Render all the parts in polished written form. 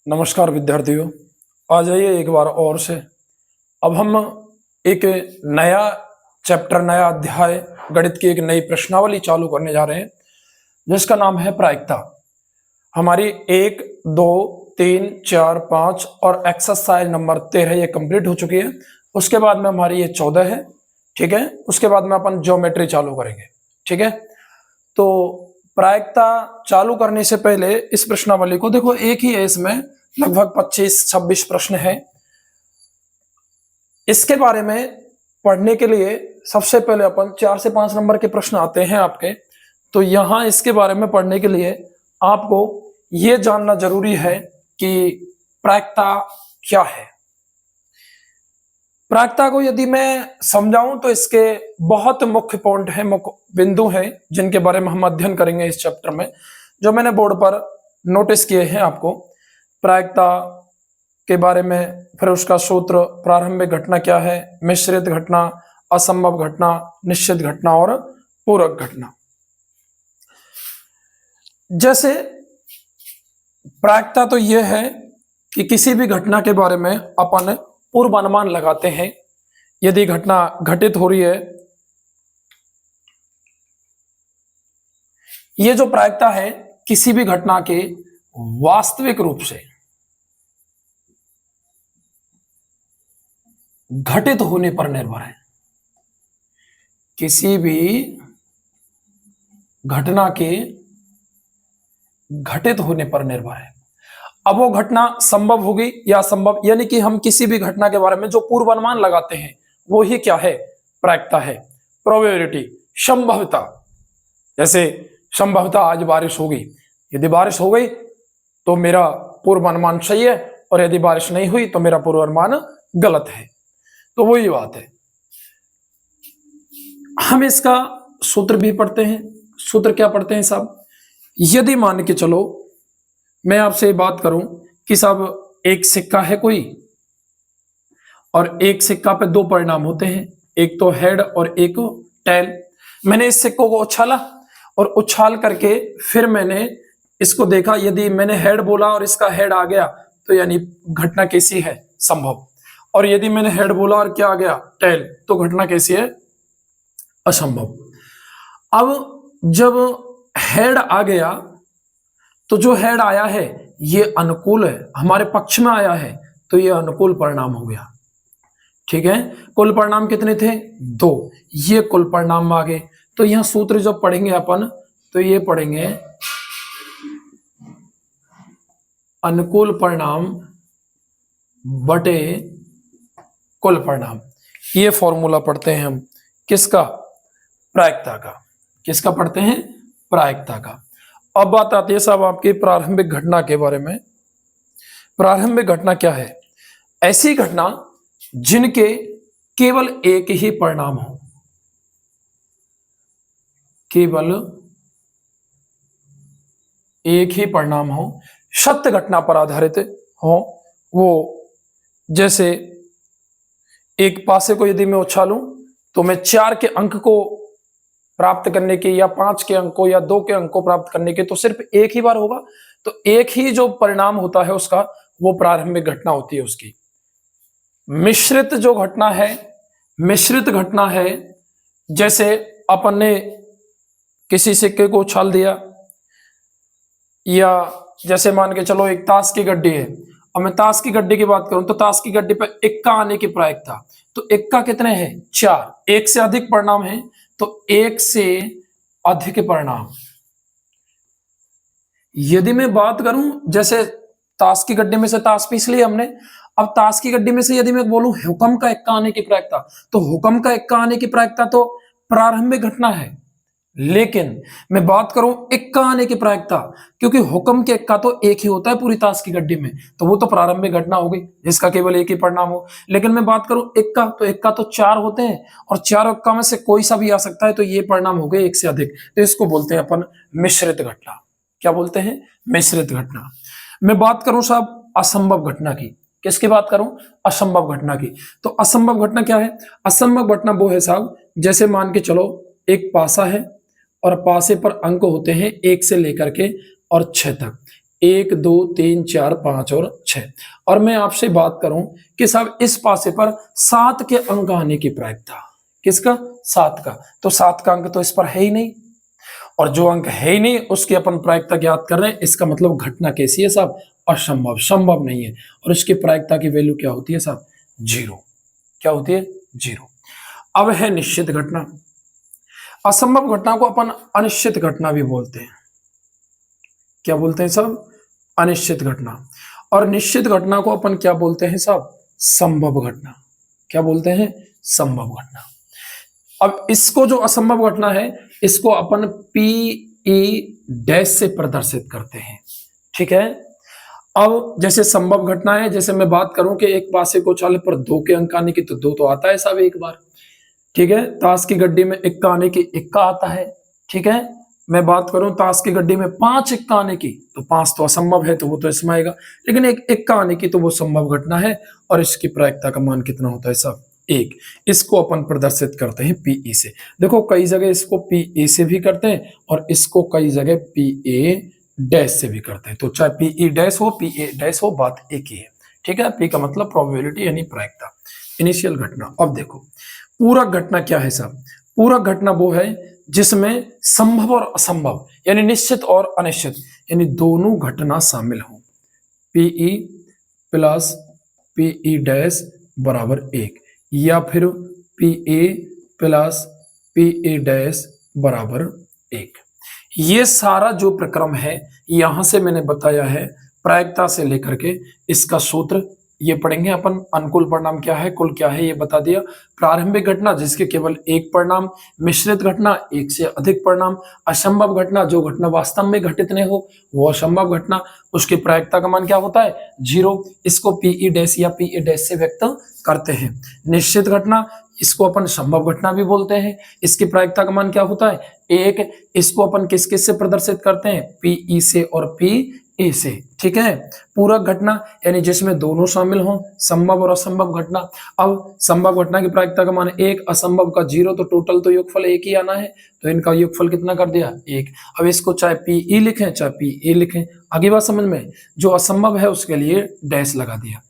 नमस्कार विद्यार्थियों, आ जाइए एक बार और से। अब हम एक नया चैप्टर, नया अध्याय गणित की एक नई प्रश्नावली चालू करने जा रहे हैं जिसका नाम है प्रायिकता। हमारी 1, 2, 3, 4, 5 और एक्सरसाइज नंबर 13 ये कंप्लीट हो चुकी है। उसके बाद में हमारी ये 14 है, ठीक है। उसके बाद में अपन ज्योमेट्री चालू करेंगे, ठीक है। तो प्रायिकता चालू करने से पहले इस प्रश्नावली को देखो, एक ही है, इसमें लगभग 25-26 प्रश्न है। इसके बारे में पढ़ने के लिए सबसे पहले अपन 4 से 5 नंबर के प्रश्न आते हैं आपके। तो यहां इसके बारे में पढ़ने के लिए आपको यह जानना जरूरी है कि प्रायिकता क्या है। प्रायिकता को यदि मैं समझाऊं तो इसके बहुत मुख्य पॉइंट हैं, मुख्य बिंदु हैं जिनके बारे में हम अध्ययन करेंगे इस चैप्टर में, जो मैंने बोर्ड पर नोटिस किए हैं आपको। प्रायिकता के बारे में, फिर उसका सूत्र, प्रारंभिक घटना क्या है, मिश्रित घटना, असंभव घटना, निश्चित घटना और पूरक घटना। जैसे प्रायिकता तो यह है कि किसी भी घटना के बारे में अपन पूर्वानुमान लगाते हैं। यदि घटना घटित हो रही है, यह जो प्रायिकता है किसी भी घटना के वास्तविक रूप से घटित होने पर निर्भर है। किसी भी घटना के घटित होने पर निर्भर है। अब वो घटना संभव होगी या असंभव, यानी कि हम किसी भी घटना के बारे में जो पूर्वानुमान लगाते हैं वो ही क्या है, प्रायिकता है। प्रोबेबिलिटी, संभवता। जैसे संभवता आज बारिश होगी, यदि बारिश हो गई तो मेरा पूर्वानुमान सही है, और यदि बारिश नहीं हुई तो मेरा पूर्वानुमान गलत है। तो वही बात है। हम इसका सूत्र भी पढ़ते हैं। सूत्र क्या पढ़ते हैं साहब? यदि मान के चलो मैं आपसे बात करूं कि साहब एक सिक्का है कोई, और एक सिक्का पे दो परिणाम होते हैं, एक तो हेड और एक टेल। मैंने इस सिक्कों को उछाला और उछाल करके फिर मैंने इसको देखा। यदि मैंने हेड बोला और इसका हेड आ गया तो यानी घटना कैसी है, संभव। और यदि मैंने हेड बोला और क्या आ गया, टेल, तो घटना कैसी है, असंभव। अब जब हेड आ गया तो जो हेड आया है ये अनुकूल है, हमारे पक्ष में आया है, तो ये अनुकूल परिणाम हो गया, ठीक है। कुल परिणाम कितने थे, 2, ये कुल परिणाम आ गए। तो यहां सूत्र जब पढ़ेंगे अपन तो ये पढ़ेंगे अनुकूल परिणाम बटे कुल परिणाम। ये फॉर्मूला पढ़ते हैं हम, किसका, प्रायिकता का। किसका पढ़ते हैं, प्रायिकता का। अब बात आती है साहब आपकी प्रारंभिक घटना के बारे में। प्रारंभिक घटना क्या है? ऐसी घटना जिनके केवल एक ही परिणाम हो, केवल एक ही परिणाम हो, सत्य घटना पर आधारित हो। वो जैसे एक पासे को यदि मैं उछालूं तो मैं 4 के अंक को प्राप्त करने के, या 5 के अंक को, या 2 के अंक को प्राप्त करने के, तो सिर्फ एक ही बार होगा। तो एक ही जो परिणाम होता है उसका, वो प्रारंभिक घटना होती है उसकी। मिश्रित जो घटना है, मिश्रित घटना है, जैसे अपन ने किसी सिक्के को उछाल दिया, या जैसे मान के चलो एक ताश की गड्डी है। अब मैं ताश की गड्डी की बात करूं तो ताश की गड्डी पर इक्का आने की प्रायिकता, तो इक्का कितने हैं, 4। एक से अधिक परिणाम है तो एक से अधिक परिणाम। यदि मैं बात करूं जैसे ताश की गड्डी में से ताश पीस लिया हमने, अब ताश की गड्डी में से यदि मैं बोलूं हुक्म का इक्का आने की प्रायिकता, तो हुक्म का इक्का आने की प्रायिकता तो प्रारंभिक घटना है। लेकिन मैं बात करूं इक्का आने की प्रायिकता, क्योंकि हुक्म के इक्का तो एक ही होता है पूरी ताश की गड्डी में, तो वो तो प्रारंभिक घटना हो गई जिसका केवल एक ही परिणाम हो। लेकिन मैं बात करूं इक्का, तो इक्का तो 4 होते हैं, और 4 इक्का में से कोई सा भी आ सकता है, तो ये परिणाम हो गए एक से अधिक। तो इसको बोलते हैं अपन मिश्रित घटना। क्या बोलते हैं, मिश्रित घटना। मैं बात करूं साहब असंभव घटना की। किसकी बात करूं, असंभव घटना की। तो असंभव घटना क्या है? असंभव घटना वो है साहब, जैसे मान के चलो एक पासा है और पासे पर अंक होते हैं 1 से लेकर के और 6 तक। 1 2 3 4 5 और 6। और मैं आपसे बात करूं कि साहब इस पासे पर 7 के अंक आने की प्रायिकता, किसका? 7 का। तो 7 का अंक तो इस पर है ही नहीं, और जो अंक है ही नहीं उसकी अपन प्रायिकता ज्ञात कर रहे हैं, इसका मतलब घटना कैसी है साहब? असंभव, संभव नहीं है। और इसकी प्रायिकता की वैल्यू क्या होती है साहब? 0। क्या होती है? 0। अब है निश्चित घटना। असंभव घटना को अपन अनिश्चित घटना भी बोलते हैं। क्या बोलते हैं साहब? अनिश्चित घटना। और निश्चित घटना को अपन क्या बोलते हैं साहब? संभव घटना। क्या बोलते हैं? संभव घटना। अब इसको जो असंभव घटना है इसको अपन पी ई डैश से प्रदर्शित करते हैं। ठीक है। अब जैसे संभव घटना है, जैसे मैं बात करूं कि एक पासे को चाले पर 2 के अंक आने की, तो 2 तो आता है साहब एक बार। ठीक है। ताश की गड्डी में इक्का आने की, इक्का आता है। ठीक है। मैं बात करूं ताश की गड्डी में 5 इक्का आने की, तो 5 तो असंभव है, तो वो तो इसमें आएगा। लेकिन एक इक्का आने की तो वो संभव घटना है, और इसकी प्रायिकता का मान कितना होता है साहब? 1। इसको अपन प्रदर्शित करते हैं पीई से। देखो कई जगह इसको पीए से भी करते हैं, और इसको कई जगह पीए डैश से भी करते हैं। तो चाहे पीई डैश हो, पीए डैश हो, बात एक ही है। ठीक है। पी का मतलब प्रोबेबिलिटी यानी प्रायिकता, इनिशियल घटना। अब देखो पूरक घटना क्या है साहब? पूरक घटना वो है जिसमें संभव और असंभव यानी निश्चित और अनिश्चित यानी दोनों घटना शामिल हों। पीई प्लस पीई डैश बराबर 1, या फिर पीए प्लस पीए डैश बराबर 1। ये सारा जो प्रक्रम है यहां से मैंने बताया है प्रायिकता से लेकर के इसका सूत्र ये पढ़ेंगे अपन। अनुकूल परिणाम क्या है, कुल क्या है, ये बता दिया। प्रारंभिक घटना जिसके केवल एक परिणाम, मिश्रित घटना एक से अधिक परिणाम, असंभव घटना जो घटना वास्तव में घटित नहीं हो वो असंभव घटना, उसकी प्रायिकता का मान क्या होता है? 0। इसको पीई डैश या पीए डैश से व्यक्त करते हैं। निश्चित घटना इसको अपन संभव घटना भी बोलते हैं, इसकी प्रायिकता का मान क्या होता है? 1। इसको अपन किस किस से प्रदर्शित करते हैं? पीई से और पी ए से। ठीक है। पूरक घटना यानी जिसमें दोनों शामिल हों, संभव और असंभव घटना। अब संभव घटना की प्रायिकता का मान 1, असंभव का 0, तो टोटल तो योगफल 1 ही आना है, तो इनका योगफल कितना कर दिया? 1। अब इसको चाहे पीई लिखें चाहे पीए लिखें, आगे बात समझ में। जो असंभव है उसके लिए डैश लगा दिया।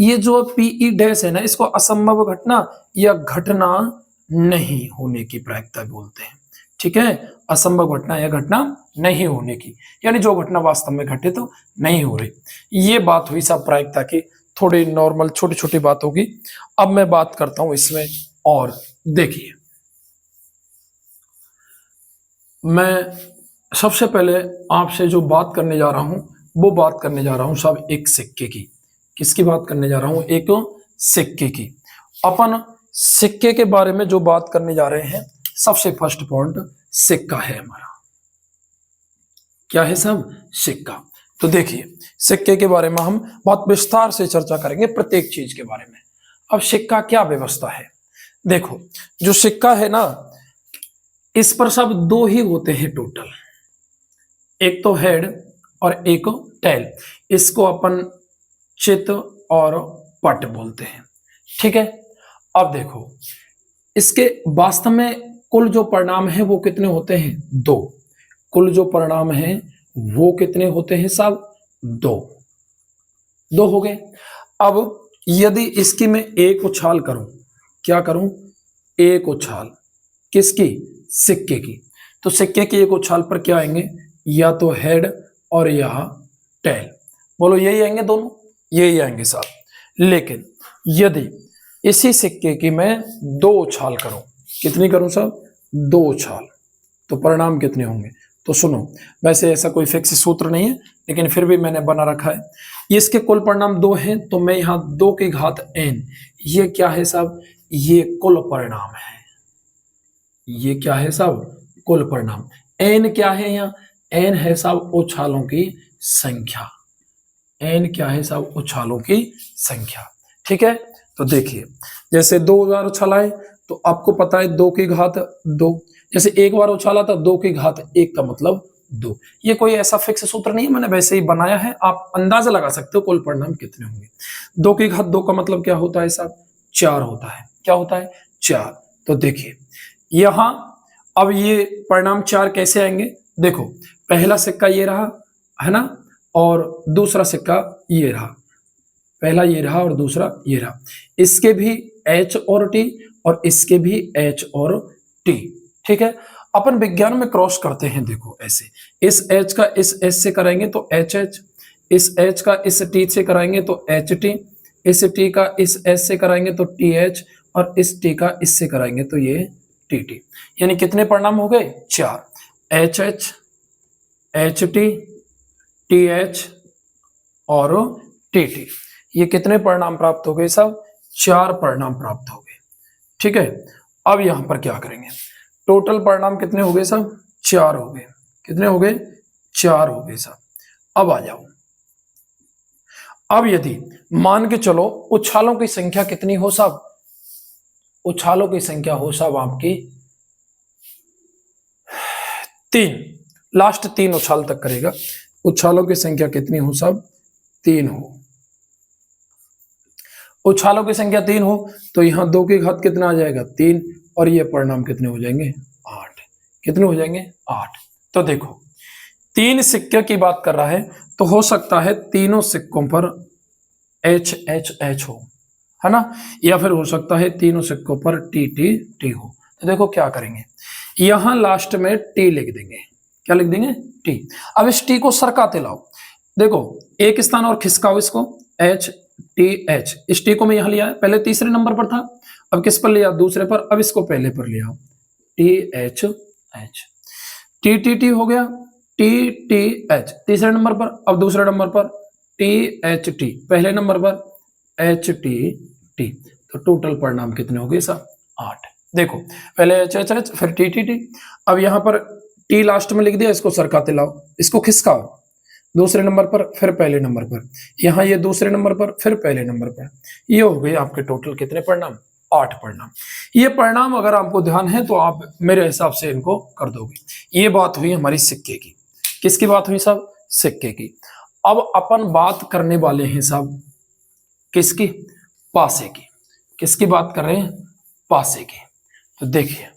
ये जो पीई डैश है ना, इसको असंभव घटना या घटना नहीं होने की प्रायिकता बोलते हैं। ठीक है। असंभव घटना या घटना नहीं होने की यानी जो घटना वास्तव में घटित तो नहीं हो रही। ये बात हुई सब प्रायिकता की, थोड़ी नॉर्मल छोटी छोटी बात होगी। अब मैं बात करता हूं इसमें, और देखिए मैं सबसे पहले आपसे जो बात करने जा रहा हूं वो बात करने जा रहा हूं साहब एक सिक्के की। किसकी बात करने जा रहा हूं? एक सिक्के की। अपन सिक्के के बारे में जो बात करने जा रहे हैं, सबसे फर्स्ट पॉइंट सिक्का है हमारा। क्या है साहब? सिक्का। तो देखिए सिक्के के बारे में हम बहुत विस्तार से चर्चा करेंगे, प्रत्येक चीज के बारे में। अब सिक्का क्या व्यवस्था है? देखो जो सिक्का है ना, इस पर सब 2 ही होते हैं टोटल, एक तो हेड और एक टेल। इसको अपन चित और पट बोलते हैं। ठीक है। अब देखो इसके वास्तव में कुल जो परिणाम है वो कितने होते हैं? 2। कुल जो परिणाम है वो कितने होते हैं साहब? 2 हो गए। अब यदि इसकी मैं एक उछाल करूं, क्या करूं? एक उछाल किसकी? सिक्के की। तो सिक्के की एक उछाल पर क्या आएंगे? या तो हेड और या टेल। बोलो यही आएंगे दोनों? यही आएंगे साहब। लेकिन यदि इसी सिक्के की मैं 2 उछाल करूं, कितनी करूं साहब? 2 उछाल, तो परिणाम कितने होंगे? तो सुनो, वैसे ऐसा कोई फिक्स सूत्र नहीं है, लेकिन फिर भी मैंने बना रखा है। ये इसके कुल परिणाम 2 हैं, तो मैं यहां 2 की घात n, ये क्या है साहब? ये कुल परिणाम है। ये क्या है साहब? कुल परिणाम। n क्या है? यहाँ n है साहब उछालों की संख्या। n क्या है साहब? उछालों की संख्या। ठीक है। तो देखिए जैसे 2 बार उछाला तो आपको पता है 2 की घात 2, जैसे एक बार उछाला था 2 की घात 1 का मतलब 2। ये कोई ऐसा फिक्स सूत्र नहीं है, मैंने वैसे ही बनाया है, आप अंदाजा लगा सकते हो कुल परिणाम कितने होंगे। 2 की घात 2 का मतलब क्या होता है साहब? 4 होता है। क्या होता है? 4। तो देखिए यहां अब ये परिणाम 4 कैसे आएंगे? देखो पहला सिक्का ये रहा है ना, और दूसरा सिक्का ये रहा, पहला ये रहा और दूसरा ये रहा। इसके भी H और T और इसके भी H और T। ठीक है, अपन विज्ञान में क्रॉस करते हैं, देखो ऐसे, इस H का इस S से कराएंगे तो HH, इस H का इस T से कराएंगे तो HT, इस T का इस S से कराएंगे तो TH और इस T का इससे कराएंगे तो ये TT। यानी कितने परिणाम हो गए? 4, HH, HT, TH और TT। ये कितने परिणाम प्राप्त हो गए? सब 4 परिणाम प्राप्त हो गए। ठीक है, अब यहां पर क्या करेंगे? टोटल परिणाम कितने हो गए? सब 4 हो गए। कितने हो गए? 4 हो गए सब। अब आ जाओ, अब यदि मान के चलो उछालों की संख्या कितनी हो सब? उछालों की संख्या हो सब आपकी 3, लास्ट 3 उछाल तक करेगा। उछालों की संख्या कितनी हो सब? 3 हो। उछालों की संख्या 3 हो तो यहां 2 की घात कितना आ जाएगा? 3, और ये परिणाम कितने हो जाएंगे? 8। कितने हो जाएंगे? 8। तो देखो 3 सिक्के की बात कर रहा है तो हो सकता है तीनों सिक्कों पर H H H हो, है ना, या फिर हो सकता है तीनों सिक्कों पर T T T हो। तो देखो क्या करेंगे, यहां लास्ट में T लिख देंगे। क्या लिख देंगे? T। अब इस T को सरकाते लाओ, देखो एक स्थान और खिसकाओ इसको, H T H। इस T को मैं यहां लिया है, पहले तीसरे नंबर पर था, अब किस पर लिया? दूसरे पर। अब इसको पहले पर लिया, T H H, T T T हो गया, T T H तीसरे नंबर पर, अब दूसरे नंबर पर T H T, पहले नंबर पर H T T। तो टोटल परिणाम कितने हो गए सब? 8। देखो पहले H H H फिर T T T। अब यहां पर T लास्ट में लिख दिया, इसको सरकाते लाओ, इसको खिसकाओ, दूसरे नंबर पर फिर पहले नंबर पर, यहां ये दूसरे नंबर पर फिर पहले नंबर पर। ये हो गए आपके टोटल कितने परिणाम? 8 परिणाम। ये परिणाम अगर आपको ध्यान है तो आप मेरे हिसाब से इनको कर दोगे। ये बात हुई हमारी सिक्के की। किसकी बात हुई सब? सिक्के की। अब अपन बात करने वाले हैं सब किसकी? पासे की। किसकी बात कर रहे हैं? पासे की। तो देखिए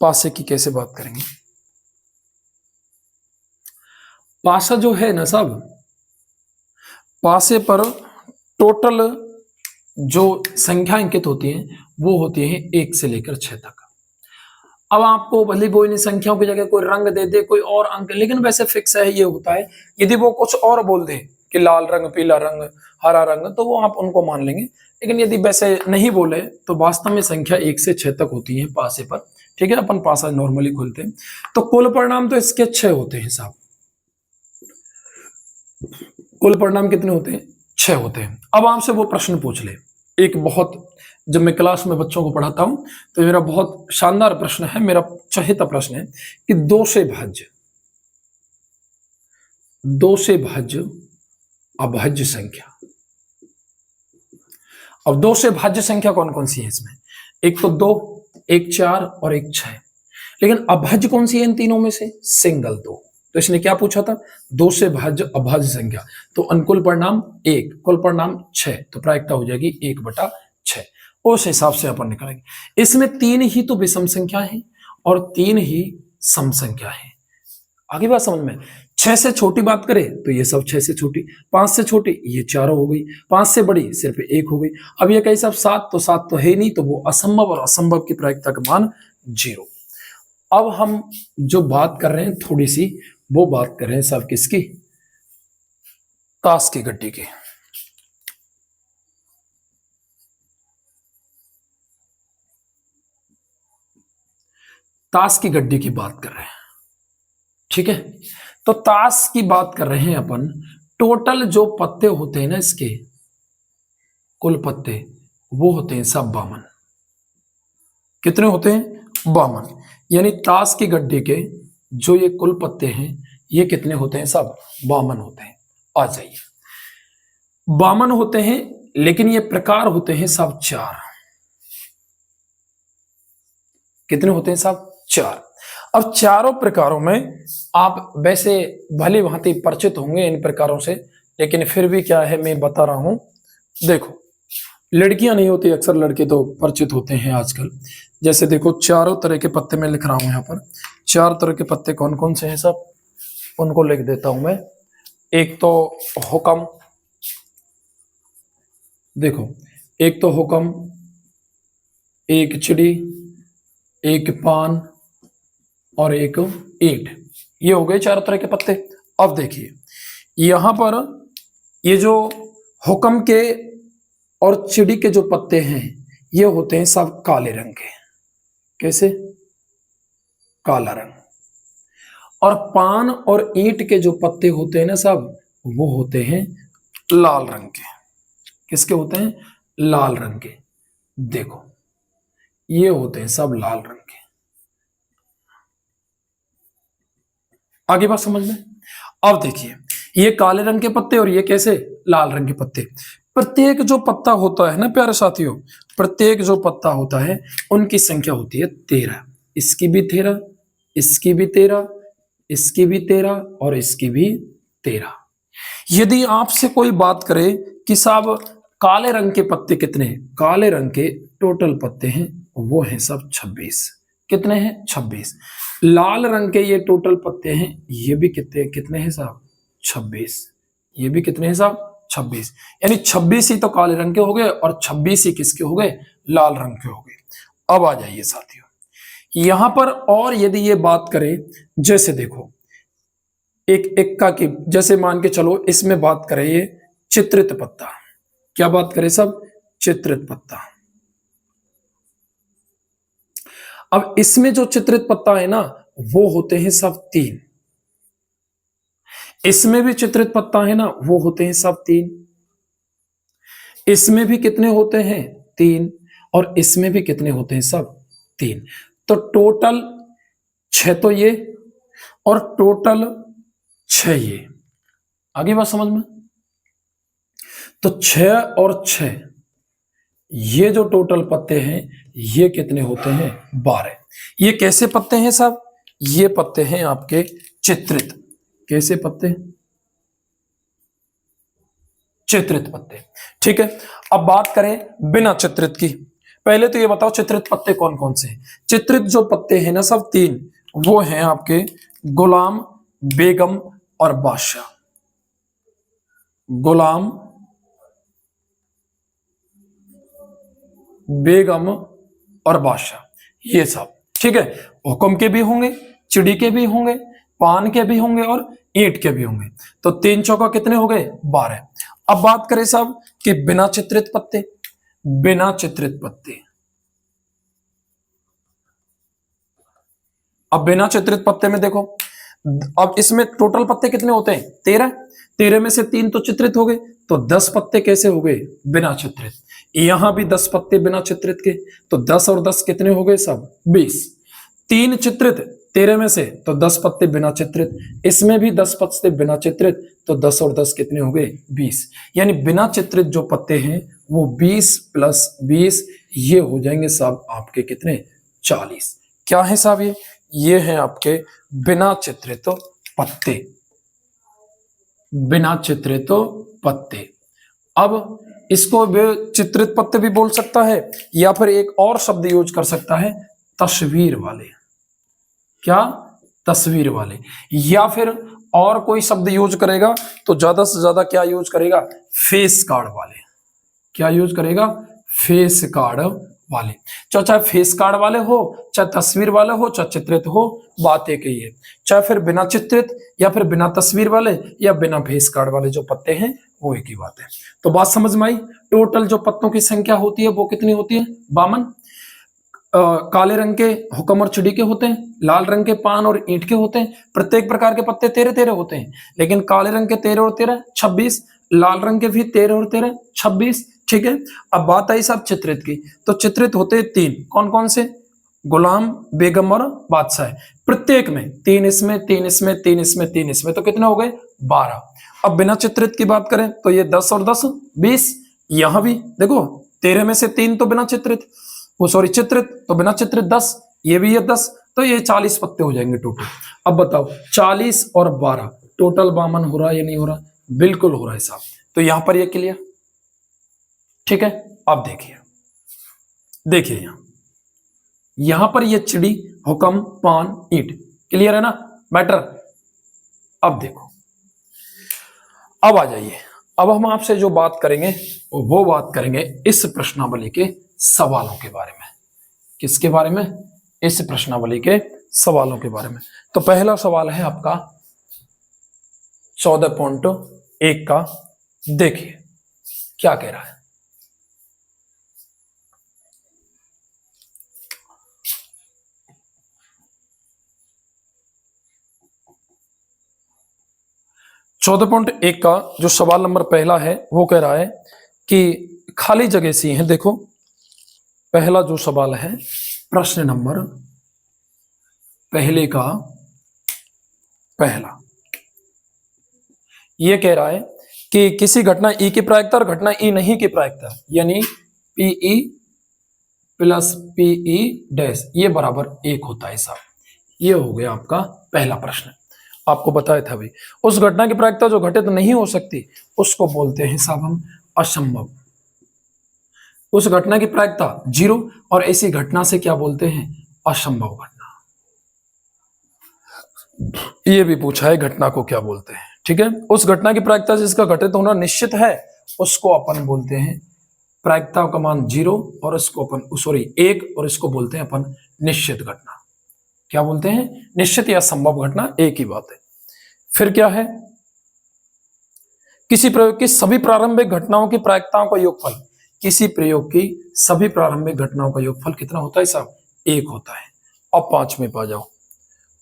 पासे की कैसे बात करेंगे। पासा जो है ना सब, पासे पर टोटल जो संख्या अंकित होती है वो होती है 1 से लेकर 6 तक। अब आपको भले कोई नहीं संख्याओं की जगह कोई रंग दे दे, कोई और अंक, लेकिन वैसे फिक्स है ये होता है, यदि वो कुछ और बोल दे कि लाल रंग, पीला रंग, हरा रंग, तो वो आप उनको मान लेंगे। लेकिन यदि वैसे नहीं बोले तो वास्तव में संख्या 1 से 6 तक होती है पासे पर। ठीक है, अपन पासा नॉर्मली खोलते हैं तो कुल परिणाम तो इसके 6 होते हैं साहब। कुल परिणाम कितने होते हैं? 6 होते हैं। अब आपसे वो प्रश्न पूछ ले, एक बहुत, जब मैं क्लास में बच्चों को पढ़ाता हूं तो मेरा बहुत शानदार प्रश्न है, मेरा चहेता प्रश्न है कि 2 से भाज्य अभाज्य संख्या। अब 2 से भाज्य संख्या कौन कौन सी है इसमें? एक तो 2, एक 4 और एक 6। लेकिन अभाज्य कौन सी है इन तीनों में से? सिंगल 2। तो इसने क्या पूछा था? 2 से भाज्य अभाज्य संख्या। तो अनुकूल परिणाम 1, कुल परिणाम 6, तो प्रायिकता हो जाएगी 1/6। उस हिसाब से अपन निकालेंगे। इसमें 3 ही तो विषम संख्या है और 3 ही सम संख्या है। आगे बात समझ में? 6 से छोटी बात करें तो ये सब 6 से छोटी, 5 से छोटी ये 4 हो गई, 5 से बड़ी सिर्फ 1 हो गई। अब ये कई सब 7 तो है ही नहीं, तो वो असंभव, और असंभव की प्रायिकता का मान 0। अब हम जो बात कर रहे हैं थोड़ी सी, वो बात कर रहे हैं सब किसकी? ताश की गड्डी की। ताश की गड्डी की बात कर रहे हैं। ठीक है, तो ताश की बात कर रहे हैं अपन। टोटल जो पत्ते होते हैं ना इसके, कुल पत्ते, वो होते हैं सब 52। कितने होते हैं? 52। यानी ताश की गड्डी के जो ये कुल पत्ते हैं ये कितने होते हैं? सब 52 होते हैं। आ जाइए, 52 होते हैं, लेकिन ये प्रकार होते हैं सब 4। कितने होते हैं? सब 4। अब चारों प्रकारों में आप वैसे भली भांति परिचित होंगे इन प्रकारों से, लेकिन फिर भी क्या है मैं बता रहा हूं। देखो लड़कियां नहीं होती, अक्सर लड़के तो परिचित होते हैं आजकल। जैसे देखो चारों तरह के पत्ते मैं लिख रहा हूं यहाँ पर। 4 तरह के पत्ते कौन कौन से हैं सब, उनको लिख देता हूं मैं। एक तो हुक्म, देखो एक तो हुक्म, एक चिड़ी, एक पान और एक ईंट, ये हो गए चारों तरह के पत्ते। अब देखिए यहां पर ये जो हुक्म के और चिड़ी के जो पत्ते हैं ये होते हैं सब काले रंग के। कैसे? काला रंग। और पान और ईंट के जो पत्ते होते हैं ना सब, वो होते हैं लाल रंग के। किसके होते हैं? लाल रंग के। देखो ये होते हैं सब लाल रंग के। आगे बात समझ में? अब देखिए ये काले रंग के पत्ते और ये कैसे? लाल रंग के पत्ते। प्रत्येक जो पत्ता होता है ना प्यारे साथियों, प्रत्येक जो पत्ता होता है उनकी संख्या होती है 13। इसकी भी 13, इसकी भी 13, इसकी भी 13 और इसकी भी 13। यदि आपसे कोई बात करे कि साहब काले रंग के पत्ते कितने हैं, काले रंग के टोटल पत्ते हैं वो हैं सब 26। कितने हैं? 26। लाल रंग के ये टोटल पत्ते हैं ये भी कितने कितने हैं साहब? 26। ये भी कितने हैं साहब? 26। यानी 26 ही तो काले रंग के हो गए और 26 ही किसके हो गए? लाल रंग के हो गए। अब आ जाइए साथियों यहां पर, और यदि ये बात करें, जैसे देखो एक इक्का की, जैसे मान के चलो इसमें बात करें ये चित्रित पत्ता, क्या बात करें सब? चित्रित पत्ता। अब इसमें जो चित्रित पत्ता है ना वो होते हैं सब 3। इसमें भी चित्रित पत्ता है ना वो होते हैं सब 3। इसमें भी कितने होते हैं? 3। और इसमें भी कितने होते हैं? सब 3। तो टोटल 6 तो ये, और टोटल 6 ये। आगे बात समझ में? तो 6 और 6 ये जो टोटल पत्ते हैं ये कितने होते हैं? 12। ये कैसे पत्ते हैं साहब? ये पत्ते हैं आपके चित्रित। कैसे पत्ते? चित्रित पत्ते। ठीक है। अब बात करें बिना चित्रित की। पहले तो ये बताओ चित्रित पत्ते कौन कौन से हैं? चित्रित जो पत्ते हैं ना सब 3, वो हैं आपके गुलाम, बेगम और बादशाह। गुलाम, बेगम और बादशाह, ये सब। ठीक है। हुक्म के भी होंगे, चिड़ी के भी होंगे, पान के भी होंगे और ईंट के भी होंगे। तो 3 चौका कितने हो गए? 12। अब बात करें साहब कि बिना चित्रित पत्ते, बिना चित्रित पत्ते। अब बिना चित्रित पत्ते में देखो, अब इसमें टोटल पत्ते कितने होते हैं? 13। 13 में से 3 तो चित्रित हो गए, तो 10 पत्ते कैसे हो गए? बिना चित्रित। यहां भी 10 पत्ते बिना चित्रित के, तो 10 और 10 कितने हो गए सब? 20। 3 चित्रित 13 में से, तो 10 पत्ते बिना चित्रित। इसमें भी 10 पत्ते बिना चित्रित, तो 10 और 10 कितने हो गए? 20। यानी बिना चित्रित जो पत्ते हैं वो 20 प्लस 20 ये हो जाएंगे साहब आपके कितने? 40। क्या है साहब ये हैं आपके बिना चित्रित पत्ते। बिना चित्रित पत्ते। अब इसको चित्रित पत्ते भी बोल सकता है, या फिर एक और शब्द यूज कर सकता है, तस्वीर वाले। क्या? तस्वीर वाले। या फिर और कोई शब्द यूज करेगा तो ज्यादा से ज्यादा क्या यूज करेगा? फेस कार्ड वाले। क्या यूज करेगा? फेस कार्ड वाले। चाहे फेस कार्ड वाले हो, चाहे तस्वीर वाले हो, चाहे चित्रित हो, बात एक ही है। चाहे फिर बिना चित्रित या फिर बिना तस्वीर वाले या बिना फेस कार्ड वाले जो पत्ते हैं वो एक ही बात है। तो बात समझ में आई? टोटल जो पत्तों की संख्या होती है वो कितनी होती है? 52। काले रंग के हुक्म और चिड़ी के होते हैं, लाल रंग के पान और ईंट के होते हैं। प्रत्येक प्रकार के पत्ते 13-13 होते हैं, लेकिन काले रंग के 13 और 13 26, लाल रंग के भी 13 और 13 26। ठीक है। अब बात आई साहब चित्रित की, तो चित्रित होते 3। कौन कौन से? गुलाम, बेगम और बादशाह। प्रत्येक में 3 इसमें, 3 इसमें, 3 इसमें, 3 इसमें, तो कितने हो गए? 12। अब बिना चित्रित की बात करें तो ये 10 और 10 20। यहां भी देखो 13 में से 3 तो बिना चित्रित, वो सॉरी चित्रित, तो बिना चित्रित 10, ये भी ये 10, तो ये 40 पत्ते हो जाएंगे टोटल। अब बताओ 40 और 12 टोटल 52 हो रहा है या नहीं हो रहा? बिल्कुल हो रहा है साहब। तो यहां पर ये क्लियर? ठीक है। अब देखिए, देखिए यहां पर ये चिड़ी, हुक्म, पान, ईंट, क्लियर है ना मैटर? अब देखो अब आ जाइए, अब हम आपसे जो बात करेंगे वो बात करेंगे इस प्रश्नावली के सवालों के बारे में। किसके बारे में? इस प्रश्नावली के सवालों के बारे में। तो पहला सवाल है आपका 14.1 का, देखिए क्या कह रहा है। चौदह पॉइंट एक का जो सवाल नंबर पहला है वो कह रहा है कि खाली जगह सी है। देखो पहला जो सवाल है, प्रश्न नंबर पहले का पहला, ये कह रहा है कि किसी घटना ई की प्रायिकता और घटना ई नहीं की प्रायिकता, यानी पीई प्लस पीई डैश ये बराबर 1 होता है साहब। ये हो गया आपका पहला प्रश्न। आपको बताया था भाई, उस घटना की प्रायिकता जो घटित नहीं हो सकती उसको बोलते हैं साहब हम असंभव। उस घटना की प्रायिकता 0 और ऐसी घटना से क्या बोलते हैं? असंभव घटना। ये भी पूछा है घटना को क्या बोलते हैं, ठीक है। उस घटना की प्रायिकता जिसका घटित होना निश्चित है उसको अपन बोलते हैं प्रायिकता का मान 0 और इसको अपन 1 और इसको बोलते हैं अपन निश्चित घटना। क्या बोलते हैं? निश्चित या संभव घटना, एक ही बात है। फिर क्या है? किसी प्रयोग की सभी प्रारंभिक घटनाओं की प्रायिकताओं का योगफल, किसी प्रयोग की सभी प्रारंभिक घटनाओं का योगफल कितना होता है साहब? 1 होता है। अब पांचवें पा जाओ।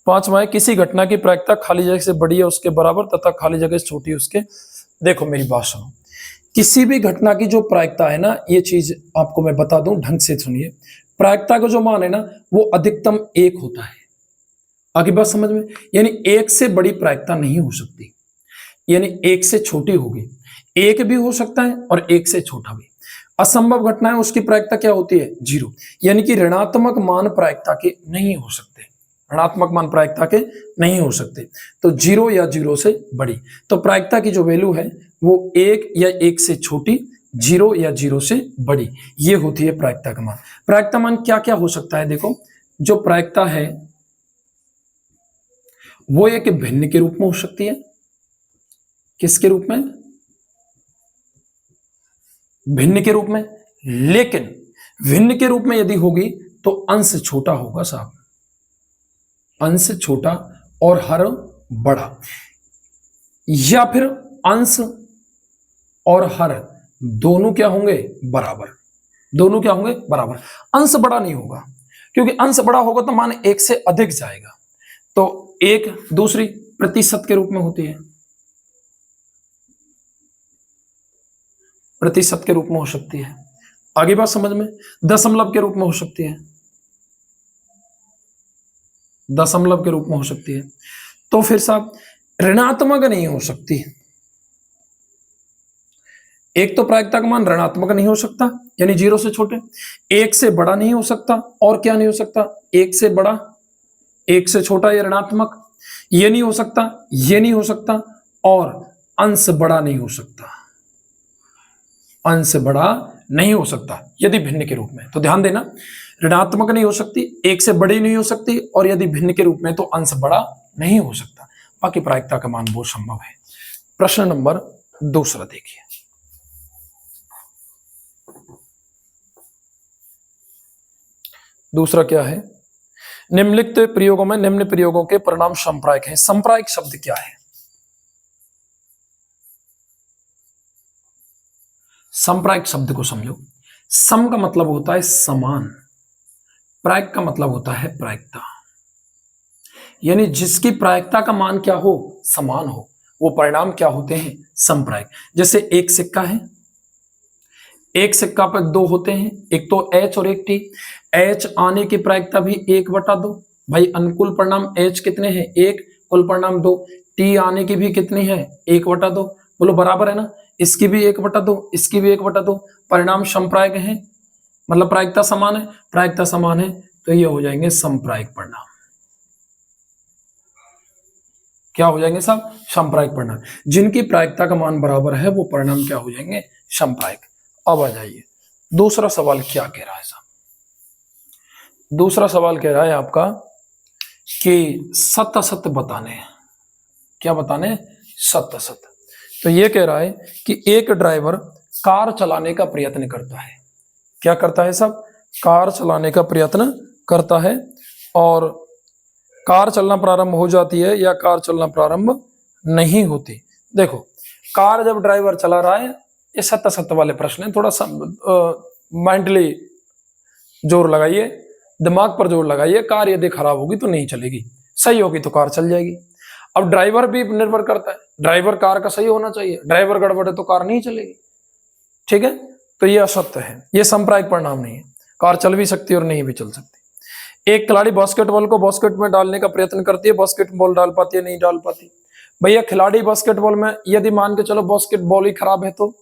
पांचवा है किसी घटना की प्रायिकता खाली जगह से बड़ी है उसके बराबर तथा खाली जगह से छोटी है उसके। देखो मेरी बात सुनो, किसी भी घटना की जो प्रायिकता है ना, ये चीज आपको मैं बता दूं, ढंग से सुनिए। प्रायिकता का जो मान है ना वो अधिकतम 1 होता है। आगे बात समझ में? यानी 1 से बड़ी प्रायिकता नहीं हो सकती, यानी 1 से छोटी होगी। 1 भी हो सकता है और 1 से छोटा भी। असंभव घटना है उसकी प्रायिकता क्या होती है? 0, यानी कि ऋणात्मक मान प्रायिकता के नहीं हो सकते। ऋणात्मक मान प्रायिकता के नहीं हो सकते। तो 0 या 0 से बड़ी। तो प्रायिकता की जो वैल्यू है वो 1 या 1 से छोटी, 0 या 0 से बड़ी, ये होती है प्रायिकता का मान। प्रायिकता मान क्या क्या हो सकता है? देखो, जो प्रायिकता है वो एक भिन्न के रूप में हो सकती है। किसके रूप में? भिन्न के रूप में। लेकिन भिन्न के रूप में यदि होगी तो अंश छोटा होगा साहब, अंश छोटा और हर बड़ा। या फिर अंश और हर दोनों क्या होंगे? बराबर। दोनों क्या होंगे? बराबर। अंश बड़ा नहीं होगा, क्योंकि अंश बड़ा होगा तो मान 1 से अधिक जाएगा। तो 1 दूसरी प्रतिशत के रूप में होती है, प्रतिशत के रूप में हो सकती है। आगे बात समझ में? दशमलव के रूप में हो सकती है, दशमलव के रूप में हो सकती है। तो फिर साहब ऋणात्मक नहीं हो सकती। एक तो प्रायिकता का मान ऋणात्मक नहीं हो सकता, यानी 0 से छोटे। 1 से बड़ा नहीं हो सकता, और क्या नहीं हो सकता? 1 से बड़ा, 1 से छोटा या ऋणात्मक, ये नहीं हो सकता, ये नहीं हो सकता, और अंश बड़ा नहीं हो सकता। अंश बड़ा नहीं हो सकता यदि भिन्न के रूप में। तो ध्यान देना, ऋणात्मक नहीं हो सकती, 1 से बड़ी नहीं हो सकती, और यदि भिन्न के रूप में तो अंश बड़ा नहीं हो सकता। बाकी प्रायिकता का मान वो संभव है। प्रश्न नंबर दूसरा देखिए। दूसरा क्या है? निम्नलिखित प्रयोगों में निम्न प्रयोगों के परिणाम संप्रायिक हैं। संप्रायिक शब्द क्या है? संप्रायिक शब्द को समझो। सम का मतलब होता है समान, प्रायिक का मतलब होता है प्रायिकता, यानी जिसकी प्रायिकता का मान क्या हो? समान हो, वो परिणाम क्या होते हैं? संप्रायिक। जैसे एक सिक्का है, एक सिक्का पर 2 होते हैं, एक तो H और एक T। H आने की प्रायिकता भी 1/2। भाई अनुकूल परिणाम H कितने हैं? 1, कुल परिणाम 2। T आने की भी कितनी है? 1/2। बोलो बराबर है ना? इसकी भी 1/2, इसकी भी 1/2। परिणाम संप्रायिक है, मतलब प्रायिकता समान है। प्रायिकता समान है तो ये हो जाएंगे संप्रायिक परिणाम। क्या हो जाएंगे साहब? संप्रायिक परिणाम। जिनकी प्रायिकता का मान बराबर है वो परिणाम क्या हो जाएंगे? संप्रायिक। अब आ जाइए, दूसरा सवाल क्या कह रहा है साहब? दूसरा सवाल कह रहा है आपका कि सत्य असत्य बताने। क्या बताने? सत्य असत्य। तो ये कह रहा है कि एक ड्राइवर कार चलाने का प्रयत्न करता है। क्या करता है सब? कार चलाने का प्रयत्न करता है और कार चलना प्रारंभ हो जाती है या कार चलना प्रारंभ नहीं होती। देखो, कार जब ड्राइवर चला रहा है, ये सत्ता सत्ता वाले प्रश्न है, थोड़ा सा माइंडली जोर लगाइए, दिमाग पर जोर लगाइए। कार यदि खराब होगी तो नहीं चलेगी, सही होगी तो कार चल जाएगी। अब ड्राइवर भी निर्भर करता है, ड्राइवर कार का सही होना चाहिए, ड्राइवर गड़बड़ है तो कार नहीं चलेगी। ठीक है, तो ये असत्य है, ये सांप्रायिक परिणाम नहीं है। कार चल भी सकती है और नहीं भी चल सकती। एक खिलाड़ी बास्केटबॉल को बास्केट में डालने का प्रयत्न करती है, बास्केटबॉल डाल पाती है, नहीं डाल पाती। भैया खिलाड़ी बास्केटबॉल में, यदि मान के चलो बास्केटबॉल ही खराब है तो,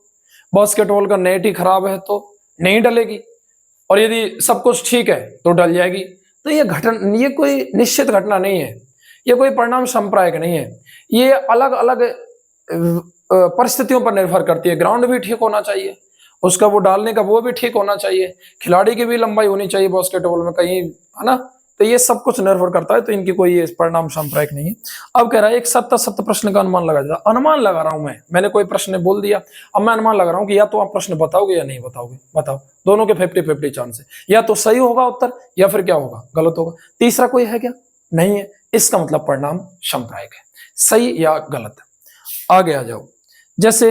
बास्केटबॉल का नेट ही खराब है तो नहीं डलेगी, और यदि सब कुछ ठीक है तो डल जाएगी। तो ये घटना, ये कोई निश्चित घटना नहीं है, ये कोई परिणाम सांप्रायिक नहीं है। ये अलग अलग परिस्थितियों पर निर्भर करती है। ग्राउंड भी ठीक होना चाहिए, उसका वो डालने का वो भी ठीक होना चाहिए, खिलाड़ी की भी लंबाई होनी चाहिए बास्केटबॉल में कहीं, है ना। तो ये सब कुछ निर्भर करता है, तो इनकी कोई ये परिणाम सांप्रायिक नहीं है। अब कह रहा है एक सत्य प्रश्न का अनुमान लगा जाता। अनुमान लगा रहा हूं मैंने कोई प्रश्न बोल दिया, अब मैं अनुमान लगा रहा हूं कि या तो आप प्रश्न बताओगे या नहीं बताओगे। बताओ, दोनों के 50-50 चांस है, या तो सही होगा उत्तर या फिर क्या होगा, गलत होगा। तीसरा कोई है क्या? नहीं है। इसका मतलब परिणाम सांप्रायिक है, सही या गलत। आगे आ जाओ। जैसे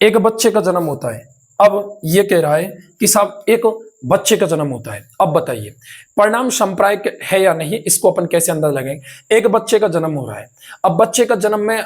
एक बच्चे का जन्म होता है, अब ये कह रहा है कि साहब एक बच्चे का जन्म होता है, अब बताइए परिणाम सांप्रायिक है या नहीं, इसको अपन कैसे अंदाजा लगाएंगे। एक बच्चे का जन्म हो रहा है, अब बच्चे का जन्म में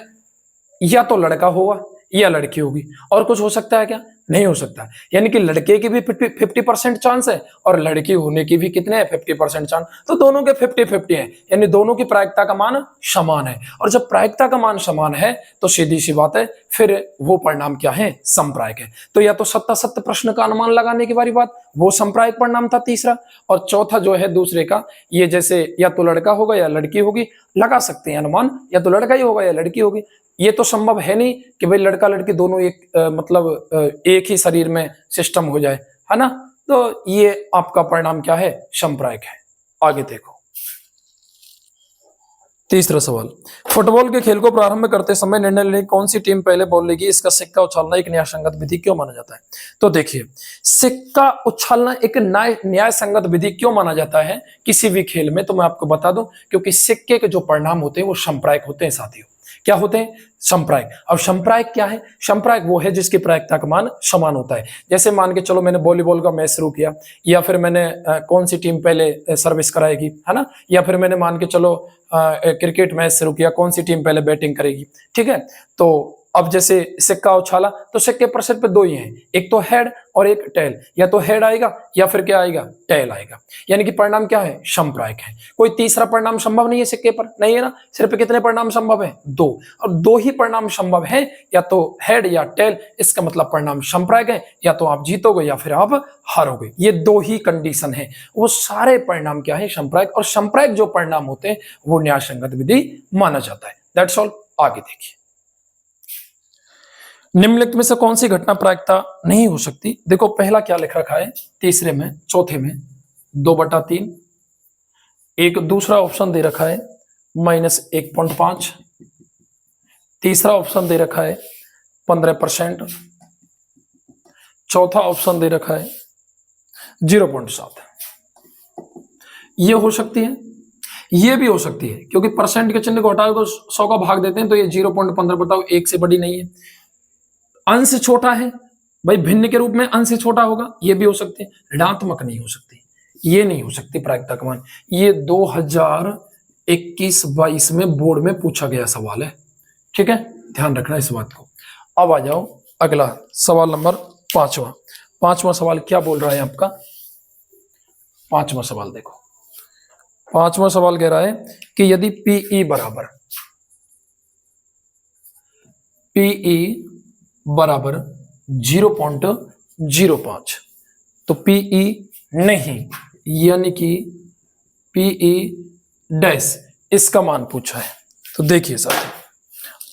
या तो लड़का होगा या लड़की होगी, और कुछ हो सकता है क्या? नहीं हो सकता। यानी कि लड़के की भी 50% चांस है और लड़की होने की भी कितने हैं? 50% चांस। तो दोनों के 50-50 है, यानी दोनों की प्रायिकता का मान समान है। और जब प्रायिकता का मान समान है तो सीधी सी बात है, फिर वो परिणाम क्या है? सांप्रायिक है। तो या तो सत्य प्रश्न का अनुमान लगाने की बारी बात, वो सांप्रायिक परिणाम था तीसरा। और चौथा जो है दूसरे का, ये जैसे या तो लड़का होगा या लड़की होगी, लगा सकते हैं अनुमान, या तो लड़का ही होगा या लड़की होगी। ये तो संभव है नहीं कि भाई लड़का लड़की दोनों एक एक ही शरीर में सिस्टम हो जाए, है ना। तो ये आपका परिणाम क्या है? सांप्रायिक है। आगे देखो तीसरा सवाल, फुटबॉल के खेल को प्रारंभ करते समय निर्णय लेने कौन सी टीम पहले बॉल लेगी, इसका सिक्का उछालना एक न्यायसंगत विधि क्यों माना जाता है। तो देखिए, सिक्का उछालना एक न्यायसंगत विधि क्यों माना जाता है किसी भी खेल में, तो मैं आपको बता दूं, क्योंकि सिक्के के जो परिणाम होते हैं वो सांप्रायिक होते हैं साथियों। क्या होते हैं? सांप्रायिक। अब सांप्रायिक क्या है? सांप्रायिक वो है जिसकी प्रायिकता का मान समान होता है। जैसे मान के चलो मैंने वॉलीबॉल का मैच शुरू किया, या फिर मैंने कौन सी टीम पहले सर्विस कराएगी, है ना, या फिर मैंने मान के चलो क्रिकेट मैच शुरू किया, कौन सी टीम पहले बैटिंग करेगी। ठीक है, तो अब जैसे सिक्का उछाला तो सिक्के पर सिर्फ दो ही हैं, एक तो हेड और एक टेल। या तो हेड आएगा या फिर क्या आएगा? टेल आएगा। यानी कि परिणाम क्या है? सांप्रायिक है। कोई तीसरा परिणाम संभव नहीं है सिक्के पर, नहीं है ना। सिर्फ कितने परिणाम संभव है? दो, और दो ही परिणाम संभव है, या तो हेड या टेल। इसका मतलब परिणाम सांप्रायिक है, या तो आप जीतोगे या फिर आप हारोगे। ये दो ही कंडीशन है, वो सारे परिणाम क्या है? सांप्रायिक। और सांप्रायिक जो परिणाम होते हैं वो न्यायसंगत विधि माना जाता है। That's all. आगे देखिए, निम्नलिखित में से कौन सी घटना प्रायिकता नहीं हो सकती। देखो पहला क्या लिख रखा है, तीसरे में चौथे में 2/3, एक दूसरा ऑप्शन दे रखा है -1.5, तीसरा ऑप्शन दे रखा है 15%, चौथा ऑप्शन दे रखा है 0.7। ये हो सकती है, ये भी हो सकती है, क्योंकि परसेंट के चिन्ह को हटाओ तो 100 का भाग देते हैं, तो ये 0.15 बताओ, एक से बड़ी नहीं है। अंश छोटा है भाई, भिन्न के रूप में अंश छोटा होगा, ये भी हो सकते हैं। ऋणात्मक नहीं हो सकती, ये नहीं हो सकती प्रायिकता का मान। ये 2021-22 में बोर्ड में पूछा गया सवाल है, ठीक है, ध्यान रखना इस बात को। अब आ जाओ अगला सवाल नंबर 5वां सवाल क्या बोल रहा है आपका। 5वां सवाल देखो, 5वां सवाल कह रहा है कि यदि PE बराबर 0.05, तो PE नहीं, यानी कि PE डैश, इसका मान पूछा है। तो देखिए साथियों,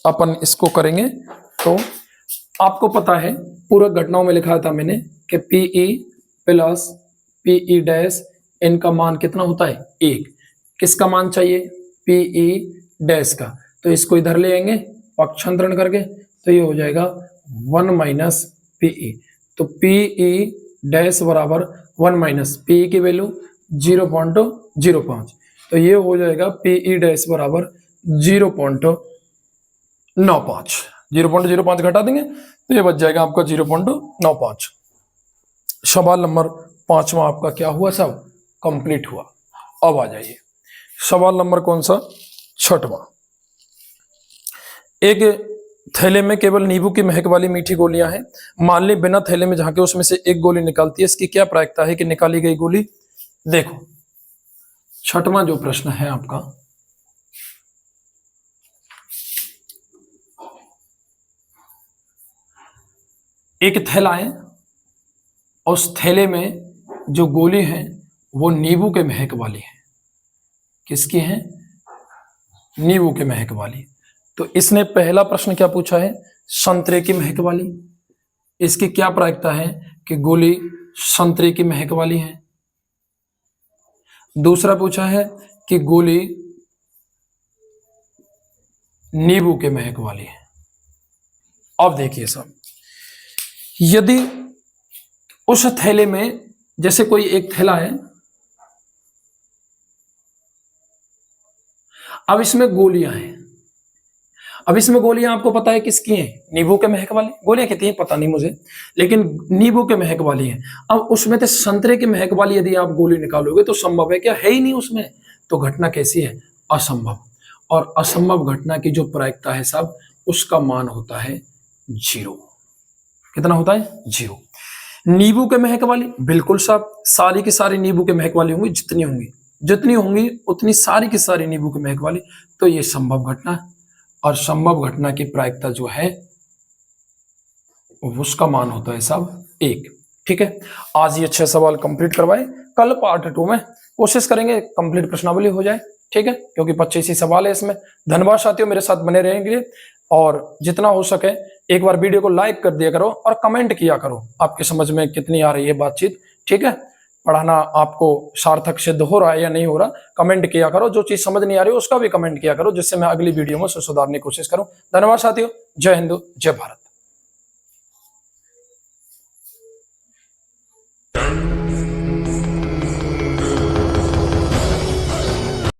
अपन इसको करेंगे तो आपको पता है पूरक घटनाओं में लिखा था मैंने कि PE प्लस PE डैश, इनका मान कितना होता है? 1। किसका मान चाहिए? PE डैश का। तो इसको इधर ले आएंगे पक्षांतरण करके, तो ये हो जाएगा 1 माइनस पीई। तो पीई डैश बराबर 1 माइनस पीई की वैल्यू 0.05, तो ये हो जाएगा पीई डैश बराबर 0.95। 0.05 घटा देंगे तो ये बच जाएगा आपका 0.95। सवाल नंबर 5वां आपका क्या हुआ सब, कंप्लीट हुआ। अब आ जाइए सवाल नंबर कौन सा, 6वां। एक थैले में केवल नींबू की महक वाली मीठी गोलियां हैं। मान ली बिना थैले में झांके उसमें से एक गोली निकालती है, इसकी क्या प्रायिकता है कि निकाली गई गोली। देखो 6वां जो प्रश्न है आपका, एक थैला है, उस थैले में जो गोली है वो नींबू के महक वाली है। किसकी है, नींबू के महक वाली। तो इसने पहला प्रश्न क्या पूछा है, संतरे की महक वाली। इसकी क्या प्रायिकता है कि गोली संतरे की महक वाली है। दूसरा पूछा है कि गोली नींबू के महक वाली है। अब देखिए साहब, यदि उस थैले में, जैसे कोई एक थैला है, अब इसमें गोलियां हैं। अब इसमें गोलियां आपको पता है किसकी हैं, नींबू के महक वाली। गोलियां कितनी हैं पता नहीं मुझे, लेकिन नींबू के महक वाली हैं। अब उसमें से संतरे की महक वाली यदि आप गोली निकालोगे तो संभव है क्या, है ही नहीं उसमें, तो घटना कैसी है, असंभव। और असंभव घटना की जो प्रायिकता है साहब, उसका मान होता है 0। कितना होता है, 0। नींबू के महक वाली, बिल्कुल साहब, सारी की सारी नींबू के महक वाली होंगी, जितनी होंगी उतनी सारी की सारी नींबू के महक वाली। तो ये संभव घटना है, और संभव घटना की प्रायिकता जो है उसका मान होता है साहब 1। ठीक है, आज ये 6 सवाल कंप्लीट करवाए। कल पार्ट 2 में कोशिश करेंगे कंप्लीट प्रश्नावली हो जाए। ठीक है, क्योंकि 25 ही सवाल है इसमें। धन्यवाद साथियों, मेरे साथ बने रहेंगे, और जितना हो सके एक बार वीडियो को लाइक कर दिया करो और कमेंट किया करो आपके समझ में कितनी आ रही है बातचीत। ठीक है, पढ़ाना आपको सार्थक सिद्ध हो रहा है या नहीं हो रहा, कमेंट किया करो। जो चीज समझ नहीं आ रही उसका भी कमेंट किया करो, जिससे मैं अगली वीडियो में उसे सुधारने की कोशिश करूं। धन्यवाद साथियों, जय हिंद, जय भारत।